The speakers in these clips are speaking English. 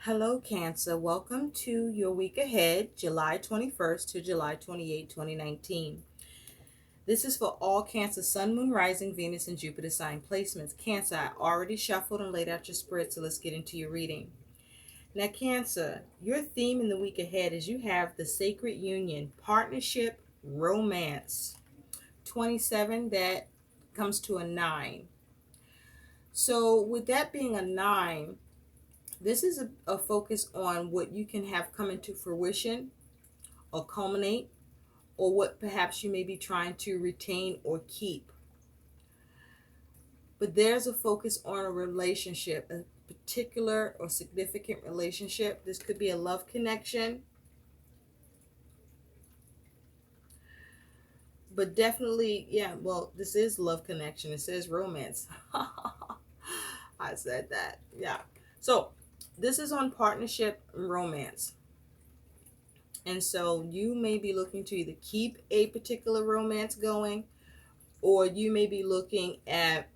Hello, Cancer. Welcome to your week ahead, July 21st to July 28, 2019. This is for all Cancer, Sun, Moon, Rising, Venus, and Jupiter sign placements. Cancer, I already shuffled and laid out your spread, so let's get into your reading. Now, Cancer, your theme in the week ahead is you have the sacred union, partnership, romance. 27, that comes to a 9. So, with that being a 9, this is a focus on what you can have come into fruition or culminate, or what perhaps you may be trying to retain or keep. But there's a focus on a relationship, a particular or significant relationship. This could be a love connection, but definitely, yeah, well, this is love connection. It says romance. I said that. Yeah. So this is on partnership and romance. And so you may be looking to either keep a particular romance going, or you may be looking at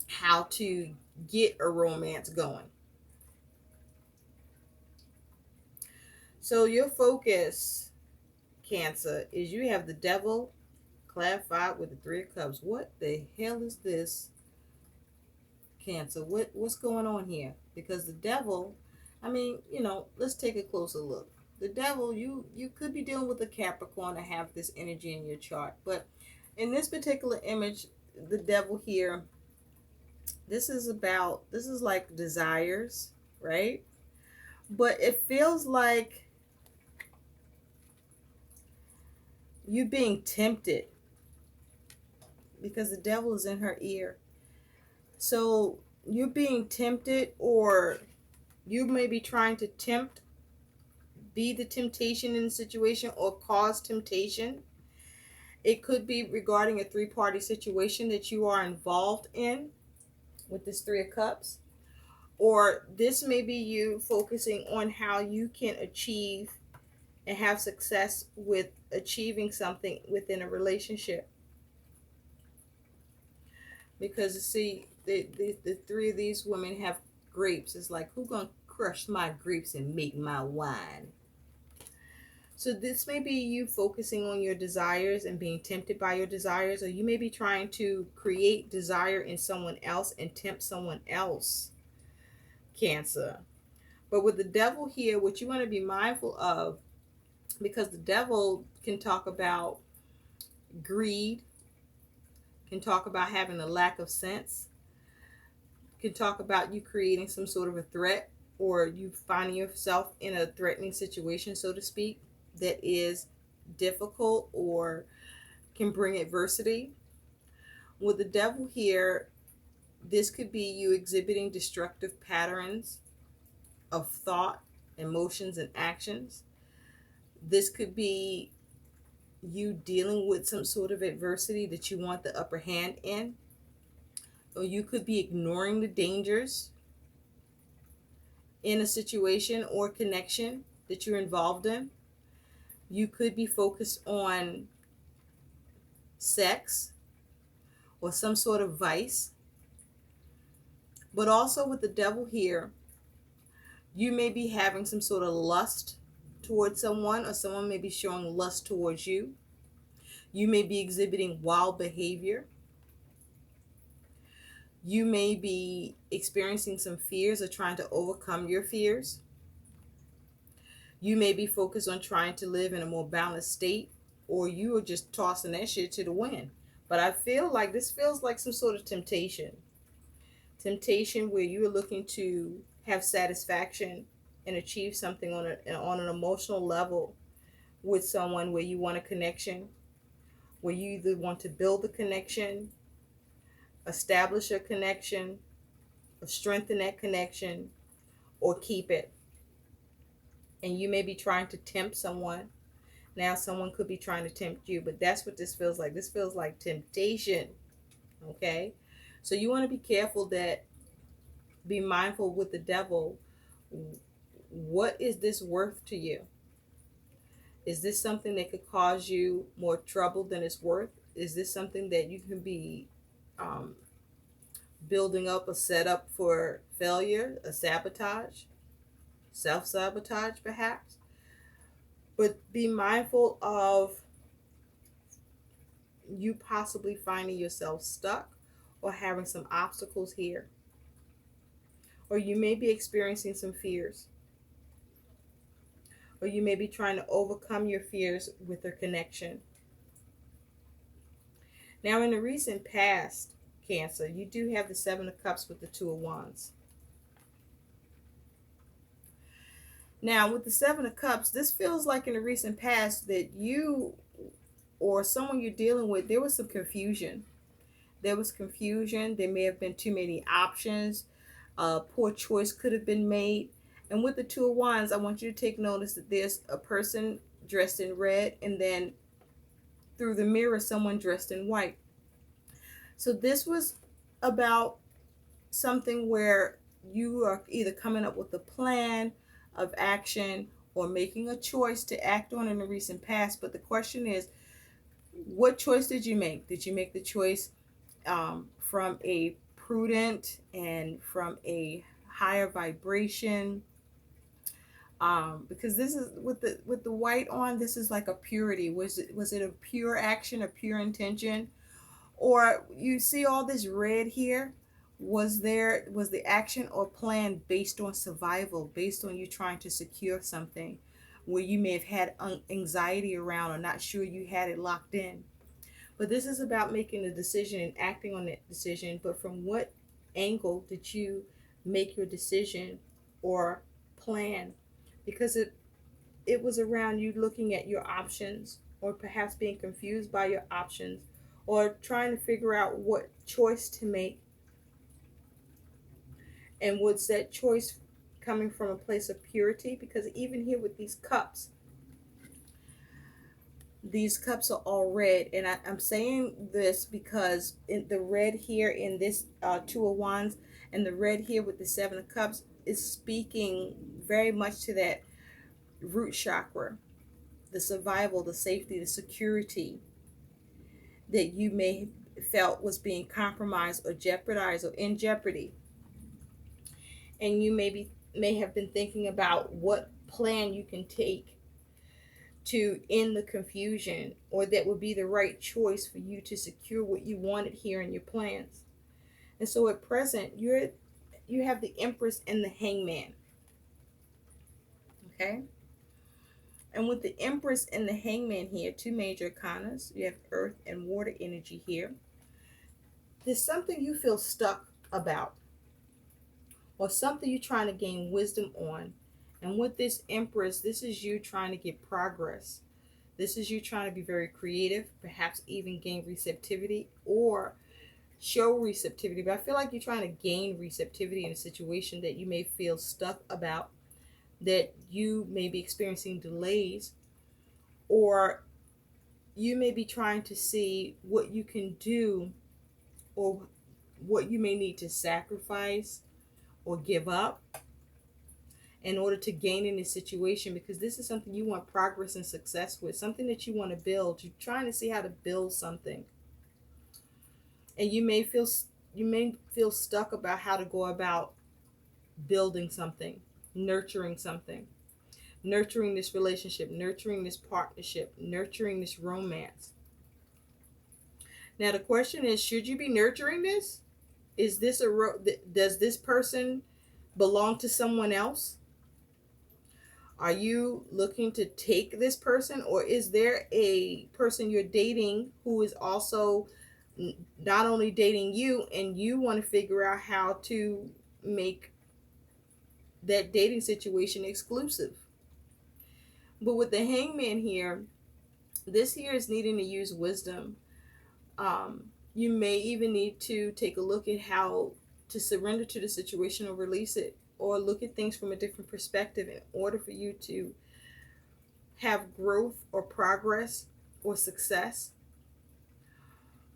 how to get a romance going. So your focus, Cancer, is you have the devil clarified with the Three of Cups. What the hell is this, Cancer? What's going on here? Because the devil, I mean, let's take a closer look. The devil, you could be dealing with a Capricorn to have this energy in your chart, but in this particular image, the devil here, this is like desires, right? But it feels like you being tempted because the devil is in her ear. So you're being tempted, or you may be trying to be the temptation in the situation or cause temptation. It could be regarding a three-party situation that you are involved in with this Three of Cups. Or this may be you focusing on how you can achieve and have success with achieving something within a relationship. Because see, the three of these women have grapes. It's like, who gonna crush my grapes and make my wine? So this may be you focusing on your desires and being tempted by your desires, or you may be trying to create desire in someone else and tempt someone else, Cancer. But with the devil here, what you want to be mindful of, because the devil can talk about greed, can talk about having a lack of sense, can talk about you creating some sort of a threat, or you finding yourself in a threatening situation, so to speak, that is difficult or can bring adversity. With the devil here, this could be you exhibiting destructive patterns of thought, emotions, and actions. This could be you dealing with some sort of adversity that you want the upper hand in, or you could be ignoring the dangers in a situation or connection that you're involved in. You could be focused on sex or some sort of vice. But also with the devil here, you may be having some sort of lust towards someone, or someone may be showing lust towards you. You may be exhibiting wild behavior. You may be experiencing some fears or trying to overcome your fears. You may be focused on trying to live in a more balanced state, or you are just tossing that shit to the wind. But I feel like this feels like some sort of temptation. Temptation where you are looking to have satisfaction and achieve something on an emotional level with someone, where you want a connection, where you either want to build a connection, establish a connection, or strengthen that connection, or keep it. And you may be trying to tempt someone. Now someone could be trying to tempt you, but that's what this feels like. This feels like temptation. Okay? So you want to be careful, that be mindful with the devil. What is this worth to you? Is this something that could cause you more trouble than it's worth? Is this something that you can be building up a setup for failure, a sabotage? self-sabotage perhaps. But be mindful of you possibly finding yourself stuck or having some obstacles here. Or you may be experiencing some fears. Or you may be trying to overcome your fears with a connection. Now, in the recent past, Cancer, you do have the Seven of Cups with the Two of Wands. Now, with the Seven of Cups, this feels like in the recent past that you or someone you're dealing with, there was some confusion. There was confusion. There may have been too many options. Poor choice could have been made. And with the Two of Wands, I want you to take notice that there's a person dressed in red, and then through the mirror, someone dressed in white. So this was about something where you are either coming up with a plan of action or making a choice to act on in the recent past. But the question is, what choice did you make? Did you make the choice from a prudent and from a higher vibration? Because this is with the white on, this is like a purity. Was it a pure action, a pure intention? Or you see all this red here? Was the action or plan based on survival, based on you trying to secure something where you may have had anxiety around or not sure you had it locked in? But this is about making a decision and acting on that decision. But from what angle did you make your decision or plan? Because it was around you looking at your options, or perhaps being confused by your options, or trying to figure out what choice to make. And was that choice coming from a place of purity? Because even here with these cups are all red. And I'm saying this because in the red here in this Two of Wands and the red here with the Seven of Cups is speaking very much to that root chakra, the survival, the safety, the security that you may felt was being compromised or jeopardized or in jeopardy. And you may have been thinking about what plan you can take to end the confusion, or that would be the right choice for you to secure what you wanted here in your plans. And so at present, you have the Empress and the Hangman. Okay? And with the Empress and the Hangman here, two major arcanas, you have earth and water energy here. There's something you feel stuck about, or something you're trying to gain wisdom on. And with this Empress, this is you trying to get progress. This is you trying to be very creative, perhaps even gain receptivity or show receptivity. But I feel like you're trying to gain receptivity in a situation that you may feel stuck about, that you may be experiencing delays, or you may be trying to see what you can do or what you may need to sacrifice or give up in order to gain in this situation, because this is something you want progress and success with, something that you want to build. You're trying to see how to build something, and you may feel stuck about how to go about building something, nurturing something, nurturing this relationship, nurturing this partnership, nurturing this romance. Now the question is, should you be nurturing this? Is this does this person belong to someone else? Are you looking to take this person, or is there a person you're dating who is also not only dating you, and you want to figure out how to make that dating situation exclusive? But with the Hangman here, this here is needing to use wisdom. You may even need to take a look at how to surrender to the situation or release it, or look at things from a different perspective in order for you to have growth or progress or success,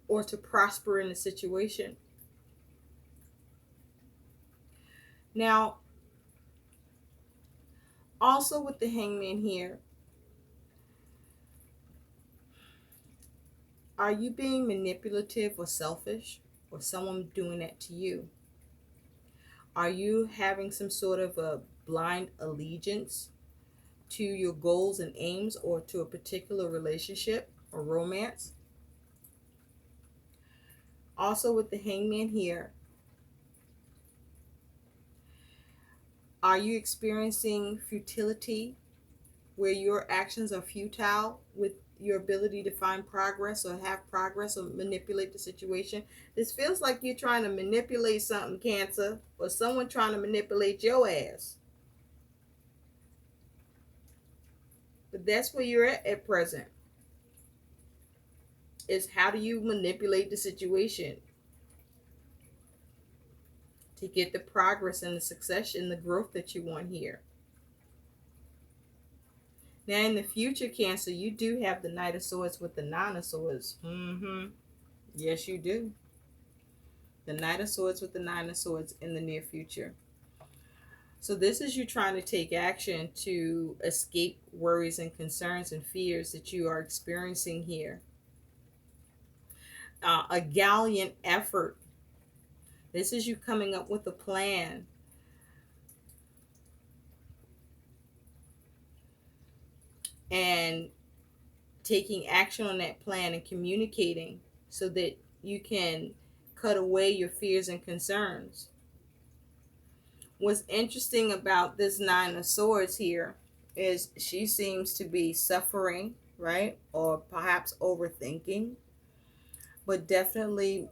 or to prosper in the situation. Now, also with the Hangman here, are you being manipulative or selfish, or someone doing that to you? Are you having some sort of a blind allegiance to your goals and aims or to a particular relationship or romance. Also with the Hangman here, are you experiencing futility where your actions are futile with your ability to find progress or have progress or manipulate the situation? This feels like you're trying to manipulate something, Cancer, or someone trying to manipulate your ass. But that's where you're at present. Is how do you manipulate the situation to get the progress and the success and the growth that you want here. Now in the future, Cancer, you do have the Knight of Swords with the Nine of Swords. Yes, you do. The Knight of Swords with the Nine of Swords in the near future. So this is you trying to take action to escape worries and concerns and fears that you are experiencing here. A gallant effort. This is you coming up with a plan. And taking action on that plan and communicating so that you can cut away your fears and concerns. What's interesting about this Nine of Swords here is she seems to be suffering, right? Or perhaps overthinking, but definitely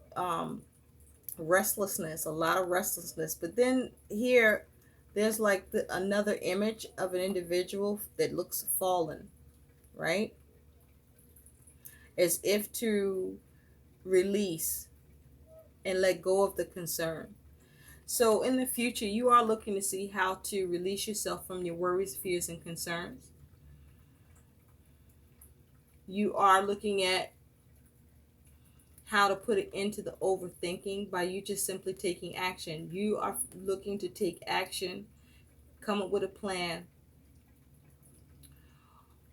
restlessness, a lot of restlessness. But then here, there's like another image of an individual that looks fallen, right? As if to release and let go of the concern. So in the future, you are looking to see how to release yourself from your worries, fears, and concerns. You are looking at how to put it into the overthinking by you just simply taking action. You are looking to take action, come up with a plan,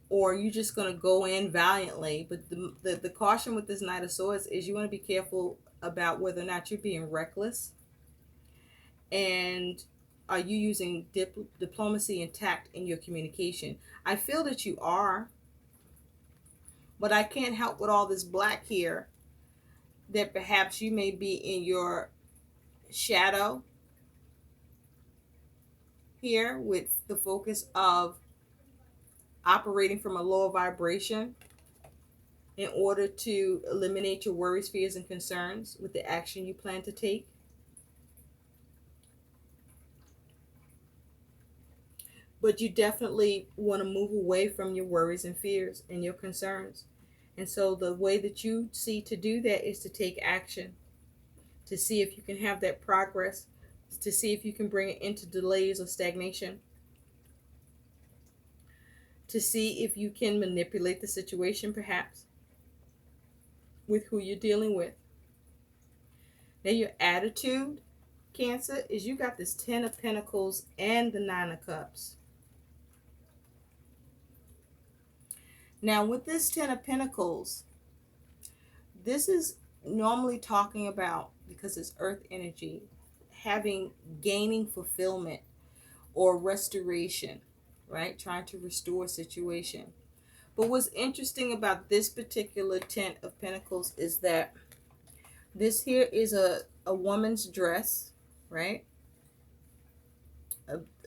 or you're just going to go in valiantly. But the caution with this Knight of Swords is you want to be careful about whether or not you're being reckless. And are you using diplomacy and tact in your communication? I feel that you are, but I can't help with all this black here that perhaps you may be in your shadow here with the focus of operating from a lower vibration in order to eliminate your worries, fears, and concerns with the action you plan to take. But you definitely want to move away from your worries and fears and your concerns. And so the way that you see to do that is to take action, to see if you can have that progress, to see if you can bring it into delays or stagnation, to see if you can manipulate the situation perhaps with who you're dealing with. Now your attitude, Cancer, is you got this 10 of Pentacles and the 9 of Cups. Now with this 10 of Pentacles, this is normally talking about, because it's earth energy, gaining fulfillment or restoration, right? Trying to restore a situation. But what's interesting about this particular 10 of Pentacles is that this here is a woman's dress, right?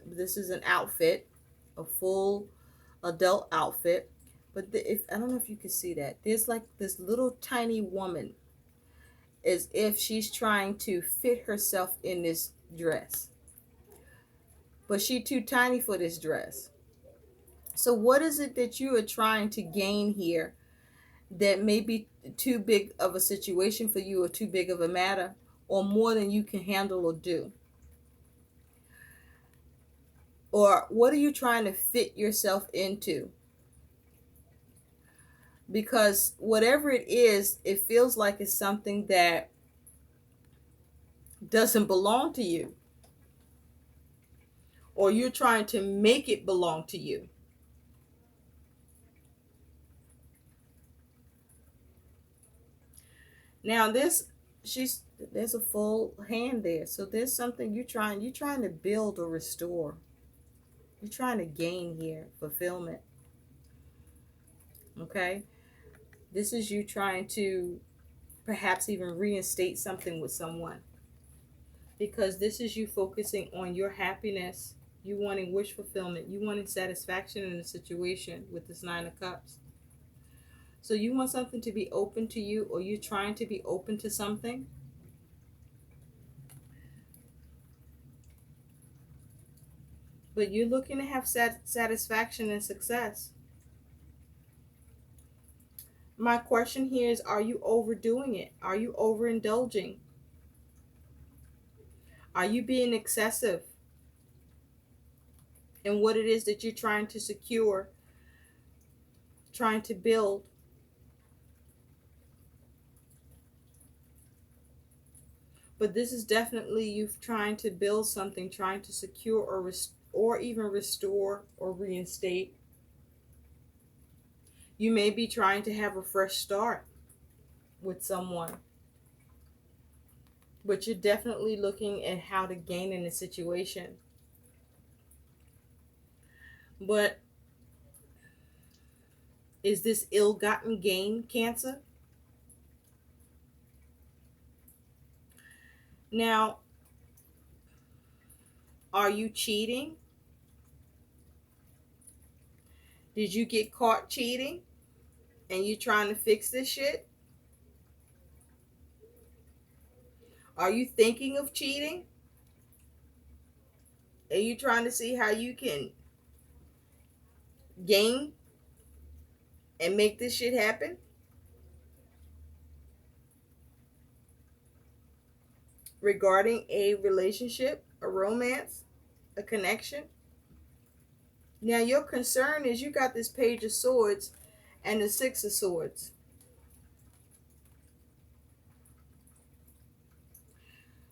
This is an outfit, a full adult outfit. But if I don't know if you can see that, there's like this little tiny woman, as if she's trying to fit herself in this dress, but she's too tiny for this dress. So what is it that you are trying to gain here that may be too big of a situation for you, or too big of a matter, or more than you can handle or do? Or what are you trying to fit yourself into? Because whatever it is, it feels like it's something that doesn't belong to you, or you're trying to make it belong to you. Now there's a full hand there, so there's something you're trying to build or restore. You're trying to gain here fulfillment. Okay? This is you trying to perhaps even reinstate something with someone. Because this is you focusing on your happiness, you wanting wish fulfillment, you wanting satisfaction in a situation with this Nine of Cups. So you want something to be open to you, or you're trying to be open to something. But you're looking to have satisfaction and success. My question here is, are you overdoing it? Are you overindulging? Are you being excessive in what it is that you're trying to secure, trying to build? But this is definitely you trying to build something, trying to secure or even restore or reinstate. You may be trying to have a fresh start with someone. But you're definitely looking at how to gain in a situation. But is this ill-gotten gain, Cancer? Now, are you cheating? Did you get caught cheating and you trying to fix this shit? Are you thinking of cheating? Are you trying to see how you can gain and make this shit happen? Regarding a relationship, a romance, a connection? Now, your concern is you got this Page of Swords and the Six of Swords.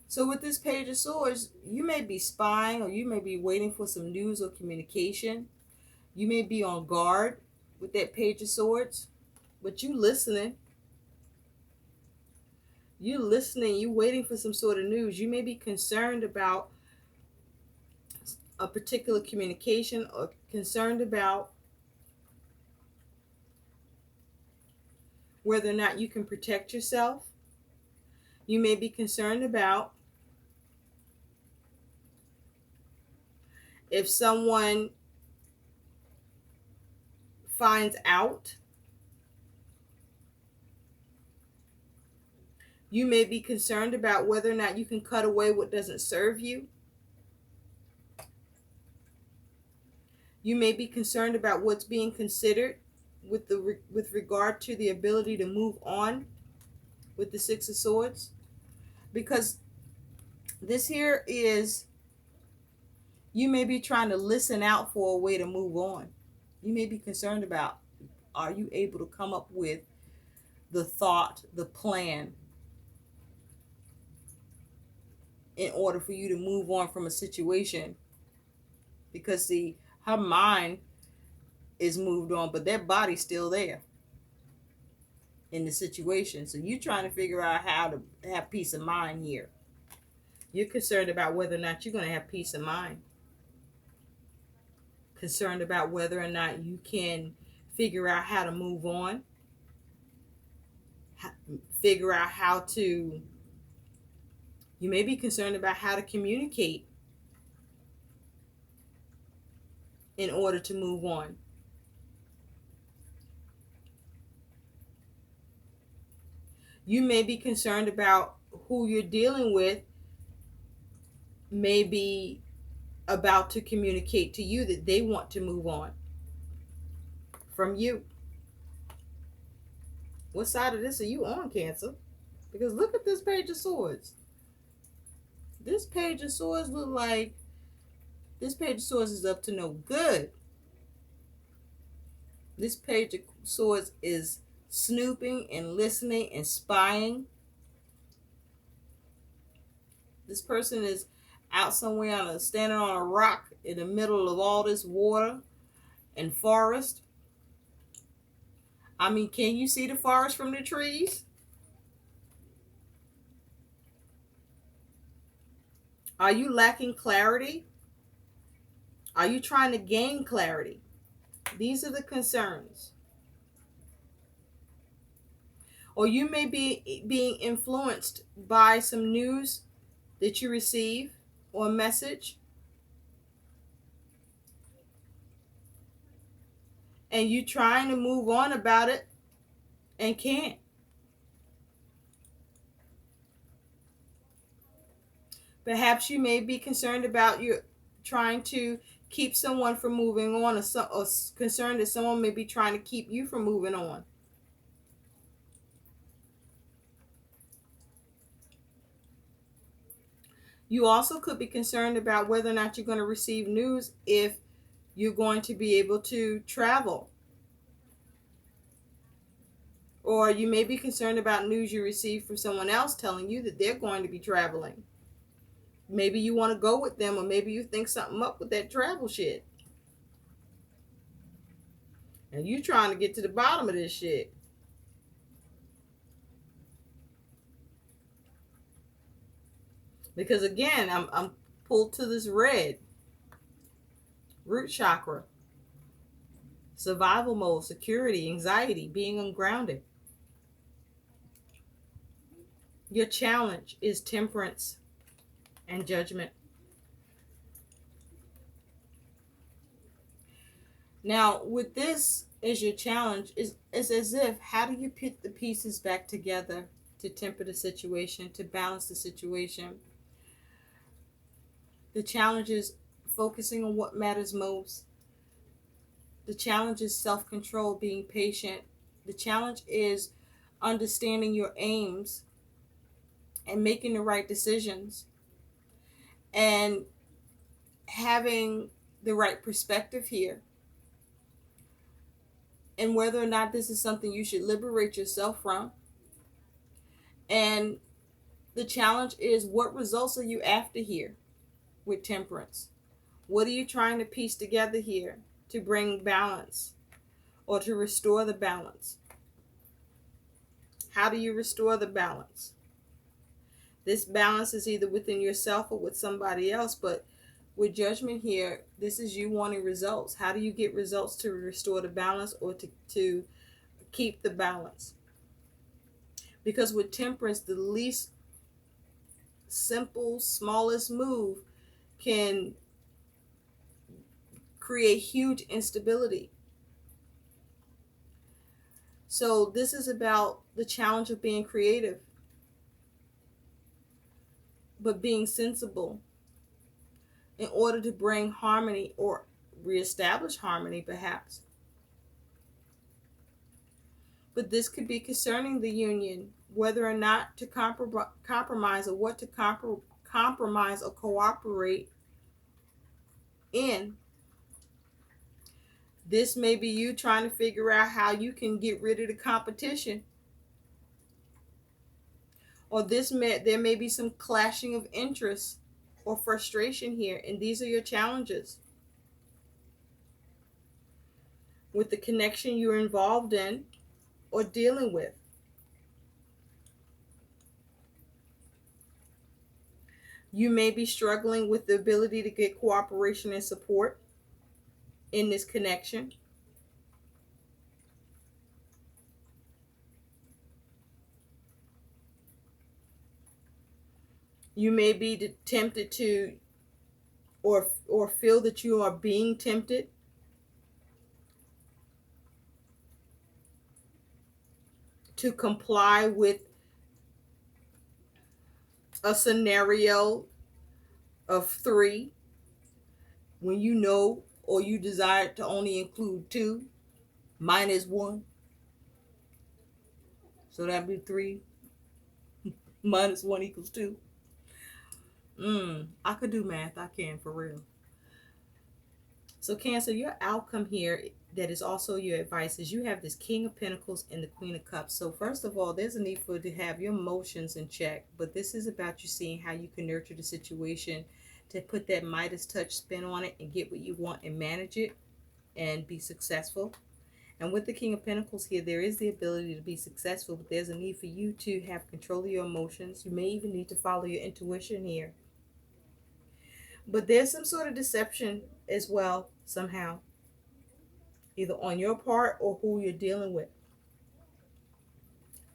So with this Page of Swords, you may be spying, or you may be waiting for some news or communication. You may be on guard with that Page of Swords, but you listening. You listening, you waiting for some sort of news. You may be concerned about a particular communication, or concerned about whether or not you can protect yourself. You may be concerned about if someone finds out. You may be concerned about whether or not you can cut away what doesn't serve you. You may be concerned about what's being considered with regard to the ability to move on with the Six of Swords. Because this here is, you may be trying to listen out for a way to move on. You may be concerned about, are you able to come up with the thought, the plan, in order for you to move on from a situation? Because see, her mind is moved on, but their body's still there in the situation. So you're trying to figure out how to have peace of mind here. You're concerned about whether or not you're going to have peace of mind. Concerned about whether or not you can figure out how to move on. Figure out how to... You may be concerned about how to communicate in order to move on. You may be concerned about who you're dealing with may be about to communicate to you that they want to move on from you. What side of this are you on, Cancer? Because look at this Page of Swords. This Page of Swords look like this Page of Swords is up to no good. This Page of Swords is snooping and listening and spying. This person is out somewhere standing on a rock in the middle of all this water and forest. I mean, can you see the forest from the trees? Are you lacking clarity? Are you trying to gain clarity? These are the concerns. Or you may be being influenced by some news that you receive or a message, and you trying to move on about it and can't. Perhaps you may be concerned about you trying to keep someone from moving on, or concerned that someone may be trying to keep you from moving on. You also could be concerned about whether or not you're going to receive news if you're going to be able to travel. Or you may be concerned about news you receive from someone else telling you that they're going to be traveling. Maybe you want to go with them, or maybe you think something up with that travel shit. And you trying to get to the bottom of this shit. Because again, I'm pulled to this red. Root chakra. Survival mode, security, anxiety, being ungrounded. Your challenge is temperance and judgment. Now, with this as your challenge, is as if, how do you put the pieces back together to temper the situation, to balance the situation? The challenge is focusing on what matters most. The challenge is self-control, being patient. The challenge is understanding your aims and making the right decisions and having the right perspective here, and whether or not this is something you should liberate yourself from. And the challenge is, what results are you after here with temperance? What are you trying to piece together here to bring balance or to restore the balance? How do you restore the balance? This balance is either within yourself or with somebody else, but with judgment here, this is you wanting results. How do you get results to restore the balance, or to keep the balance? Because with temperance, the least simple, smallest move can create huge instability. So this is about the challenge of being creative, but being sensible in order to bring harmony, or reestablish harmony perhaps. But this could be concerning the union, whether or not to compromise, or what to compromise or cooperate in. This may be you trying to figure out how you can get rid of the competition. Or there may be some clashing of interests or frustration here, and these are your challenges with the connection you're involved in or dealing with. You may be struggling with the ability to get cooperation and support in this connection. You may be tempted to, or feel that you are being tempted to comply with a scenario of 3 when you know, or you desire to only include 2 minus 1. So that'd be 3 minus 1 equals 2. I could do math. I can, for real. So Cancer, your outcome here, that is also your advice, is you have this King of Pentacles and the Queen of Cups. So first of all, there's a need for you to have your emotions in check, but this is about you seeing how you can nurture the situation to put that Midas touch spin on it and get what you want and manage it and be successful. And with the King of Pentacles here, there is the ability to be successful, but there's a need for you to have control of your emotions. You may even need to follow your intuition here. But there's some sort of deception as well, somehow, either on your part or who you're dealing with.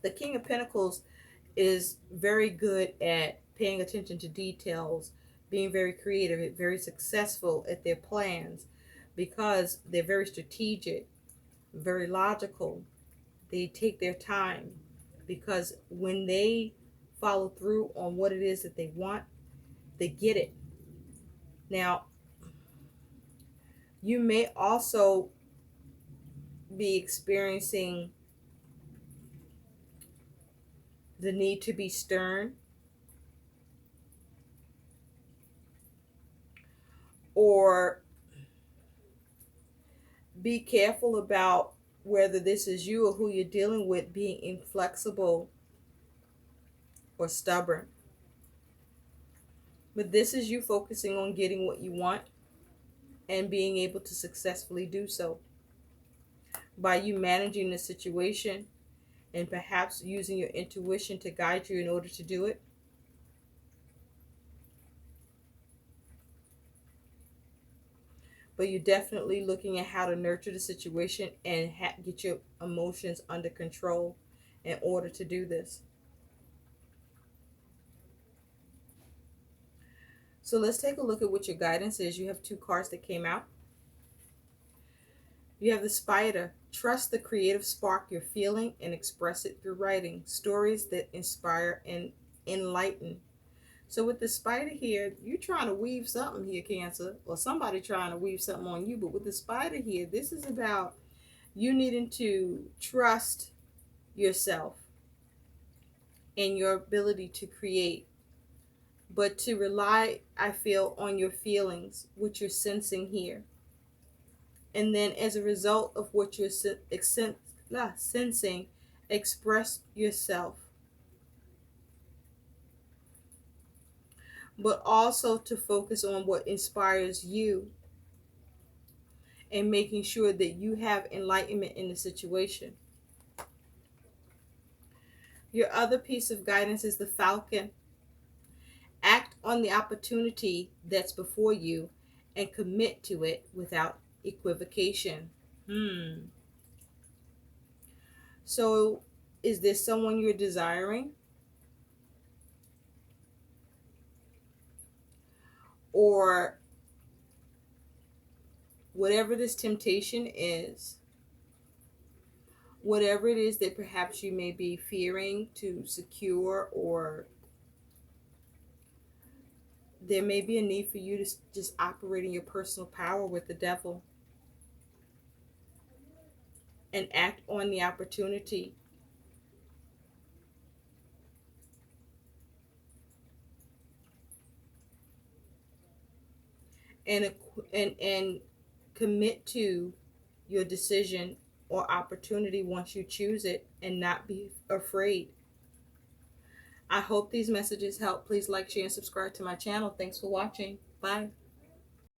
The King of Pentacles is very good at paying attention to details, being very creative, very successful at their plans because they're very strategic, very logical. They take their time because when they follow through on what it is that they want, they get it. Now, you may also be experiencing the need to be stern or be careful about whether this is you or who you're dealing with being inflexible or stubborn. But this is you focusing on getting what you want and being able to successfully do so by you managing the situation and perhaps using your intuition to guide you in order to do it. But you're definitely looking at how to nurture the situation and get your emotions under control in order to do this. So let's take a look at what your guidance is. You have two cards that came out. You have the Spider. Trust the creative spark you're feeling and express it through writing. Stories that inspire and enlighten. So with the Spider here, you're trying to weave something here, Cancer, or somebody trying to weave something on you. But with the Spider here, this is about you needing to trust yourself and your ability to create, but to rely, I feel, on your feelings, what you're sensing here. And then as a result of what you're sensing, express yourself. But also to focus on what inspires you and making sure that you have enlightenment in the situation. Your other piece of guidance is the Falcon. Act on the opportunity that's before you and commit to it without equivocation. So, is this someone you're desiring? Or whatever this temptation is, whatever it is that perhaps you may be fearing to secure, or there may be a need for you to just operate in your personal power with the devil and act on the opportunity. And commit to your decision or opportunity once you choose it and not be afraid. I hope these messages help. Please like, share, and subscribe to my channel. Thanks for watching. Bye.